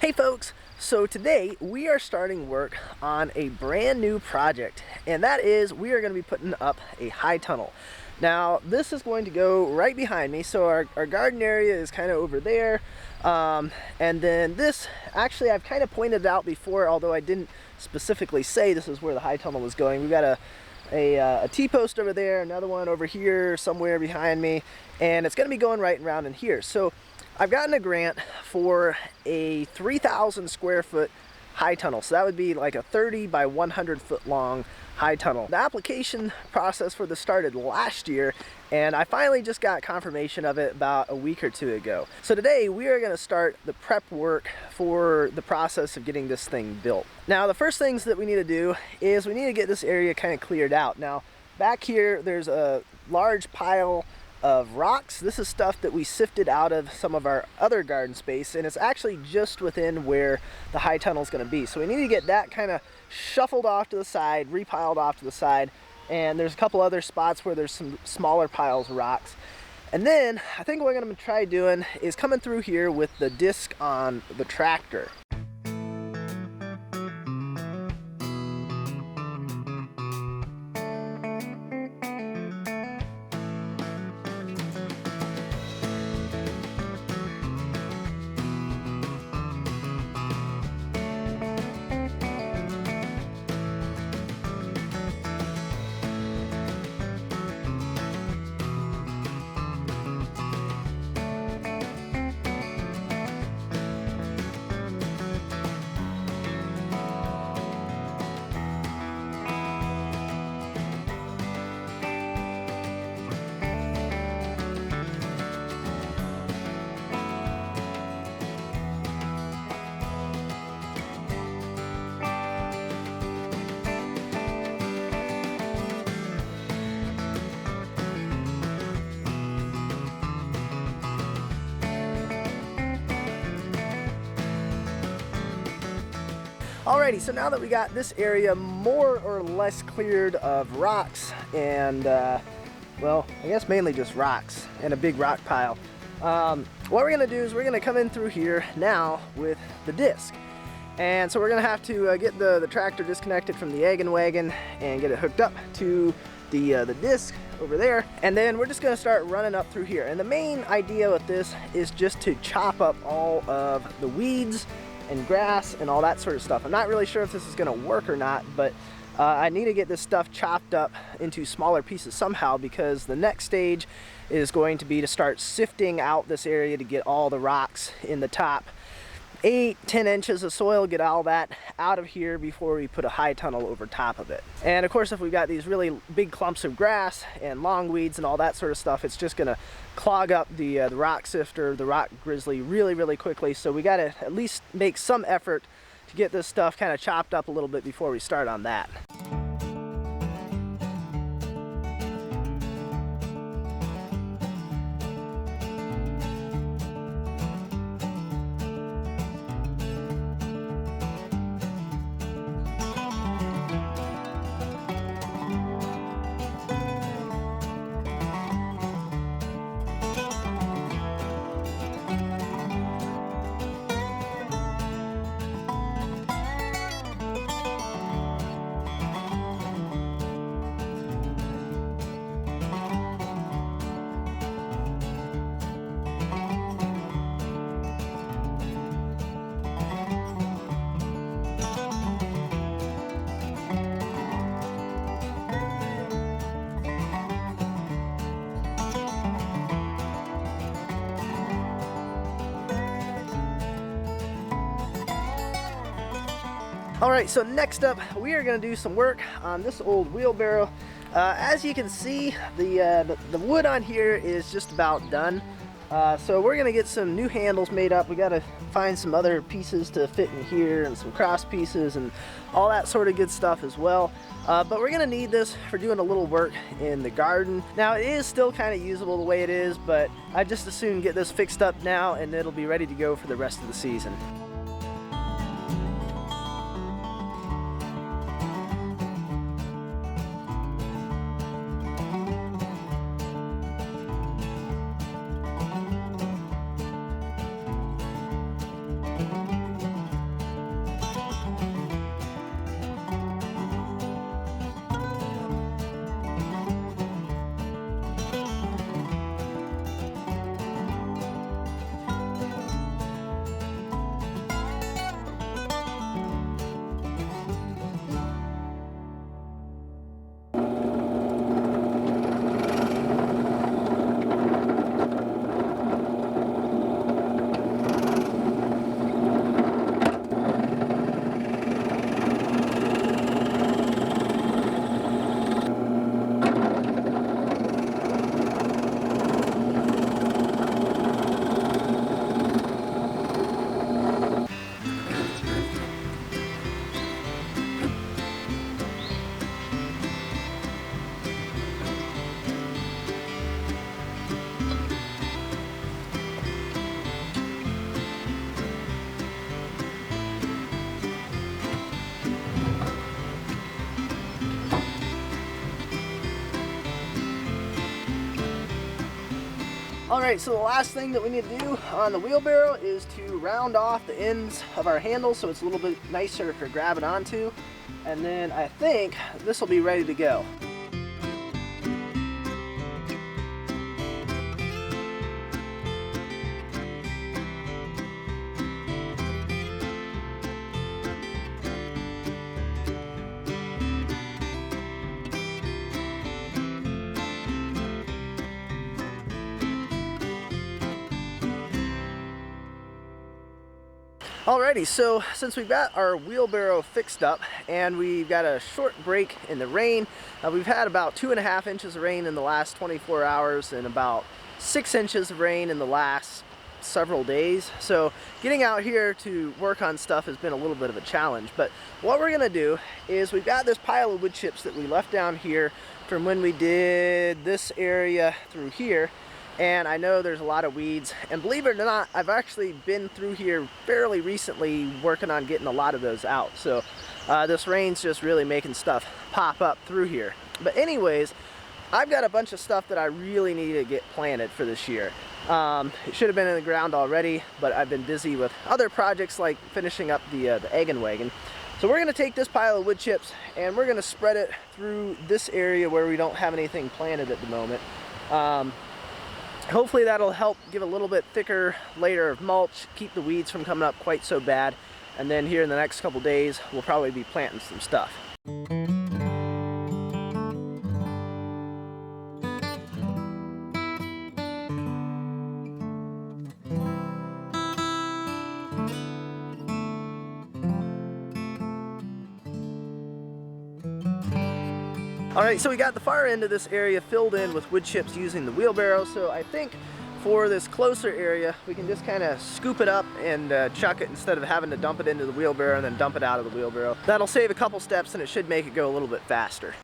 Hey folks, so today we are starting work on a brand new project, and that is we are going to be putting up a high tunnel. Now this is going to go right behind me, so our garden area is kind of over there, and then this, actually I've kind of pointed it out before, although I didn't specifically say this is where the high tunnel was going. We've got a T-post over there, another one over here somewhere behind me, and it's going to be going right around in here. So I've gotten a grant for a 3,000 square foot high tunnel. So that would be like a 30 by 100 foot long high tunnel. The application process for this started last year, and I finally just got confirmation of it about a week or two ago. So today we are going to start the prep work for the process of getting this thing built. Now the first things that we need to do is we need to get this area kind of cleared out. Now back here there's a large pile of rocks. This is stuff that we sifted out of some of our other garden space, and it's actually just within where the high tunnel is going to be. So we need to get that kind of shuffled off to the side, repiled off to the side, and there's a couple other spots where there's some smaller piles of rocks. And then I think what we're going to try doing is coming through here with the disc on the tractor. Alrighty, so now that we got this area more or less cleared of rocks and, well, I guess mainly just rocks and a big rock pile, what we're going to do is we're going to come in through here now with the disc. And so we're going to have to get the tractor disconnected from the egg and wagon and get it hooked up to the disc over there. And then we're just going to start running up through here. And the main idea with this is just to chop up all of the weeds and grass and all that sort of stuff. I'm not really sure if this is going to work or not, but I need to get this stuff chopped up into smaller pieces somehow, because the next stage is going to be to start sifting out this area to get all the rocks in the top 8-10 inches of soil, get all that out of here before we put a high tunnel over top of it. And of course, if we've got these really big clumps of grass and long weeds and all that sort of stuff, it's just gonna clog up the rock sifter, the rock grizzly really quickly. So we gotta at least make some effort to get this stuff kind of chopped up a little bit before we start on that. Alright, so next up we are going to do some work on this old wheelbarrow. As you can see, the wood on here is just about done. So we're going to get some new handles made up. We got to find some other pieces to fit in here and some cross pieces and all that sort of good stuff as well. But we're going to need this for doing a little work in the garden. Now it is still kind of usable the way it is, but I just as soon get this fixed up now and it'll be ready to go for the rest of the season. Alright, so the last thing that we need to do on the wheelbarrow is to round off the ends of our handle so it's a little bit nicer for grabbing onto. And then I think this will be ready to go. Alrighty, so since we've got our wheelbarrow fixed up and we've got a short break in the rain, we've had about 2.5 inches of rain in the last 24 hours and about 6 inches of rain in the last several days. So getting out here to work on stuff has been a little bit of a challenge. But what we're gonna do is we've got this pile of wood chips that we left down here from when we did this area through here. And I know there's a lot of weeds, and believe it or not, I've actually been through here fairly recently working on getting a lot of those out. So this rain's just really making stuff pop up through here. But anyways, I've got a bunch of stuff that I really need to get planted for this year. It should have been in the ground already, but I've been busy with other projects like finishing up the egg and wagon. So we're gonna take this pile of wood chips and we're gonna spread it through this area where we don't have anything planted at the moment. Hopefully that'll help give a little bit thicker layer of mulch, keep the weeds from coming up quite so bad. And then here in the next couple days, we'll probably be planting some stuff. Alright, so we got the far end of this area filled in with wood chips using the wheelbarrow, so I think for this closer area we can just kind of scoop it up and chuck it instead of having to dump it into the wheelbarrow and then dump it out of the wheelbarrow. That'll save a couple steps and it should make it go a little bit faster.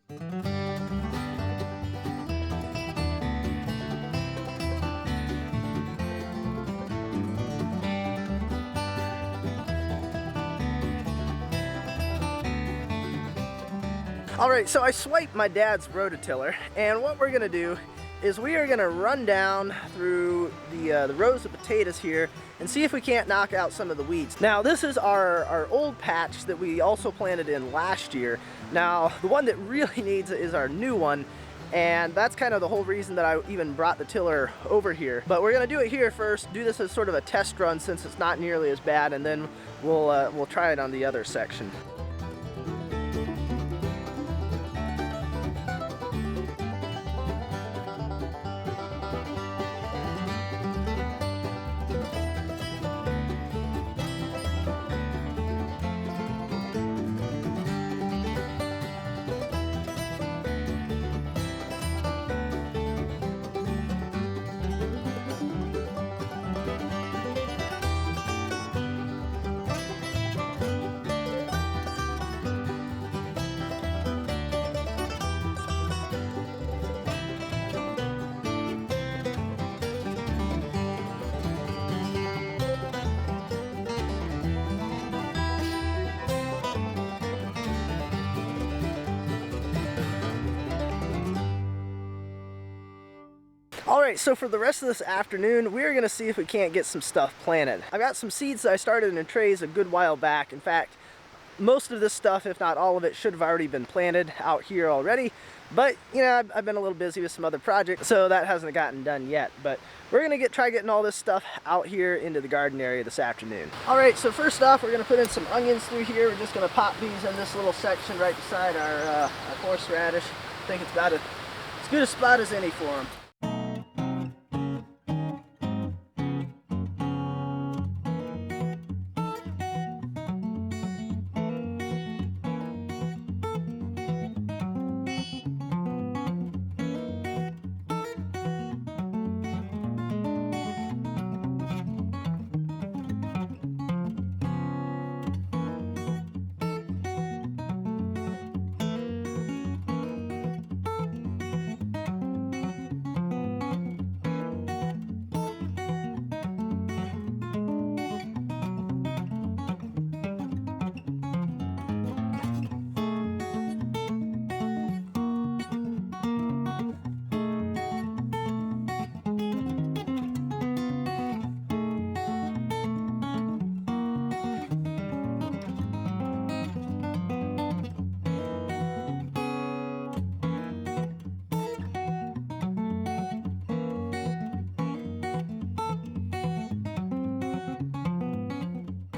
Alright, so I swiped my dad's rototiller, and what we're going to do is we are going to run down through the rows of potatoes here and see if we can't knock out some of the weeds. Now this is our old patch that we also planted in last year. Now the one that really needs it is our new one, and that's kind of the whole reason that I even brought the tiller over here. But we're going to do it here first, do this as sort of a test run since it's not nearly as bad, and then we'll try it on the other section. Alright, so for the rest of this afternoon, we're going to see if we can't get some stuff planted. I've got some seeds that I started in trays a good while back. In fact, most of this stuff, if not all of it, should have already been planted out here already. But, you know, I've been a little busy with some other projects, so that hasn't gotten done yet. But we're going to try getting all this stuff out here into the garden area this afternoon. Alright, so first off, we're going to put in some onions through here. We're just going to pop these in this little section right beside our horseradish. I think it's about as good a spot as any for them.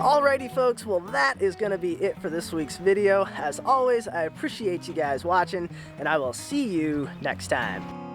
Alrighty folks, well that is going to be it for this week's video. As always, I appreciate you guys watching, and I will see you next time.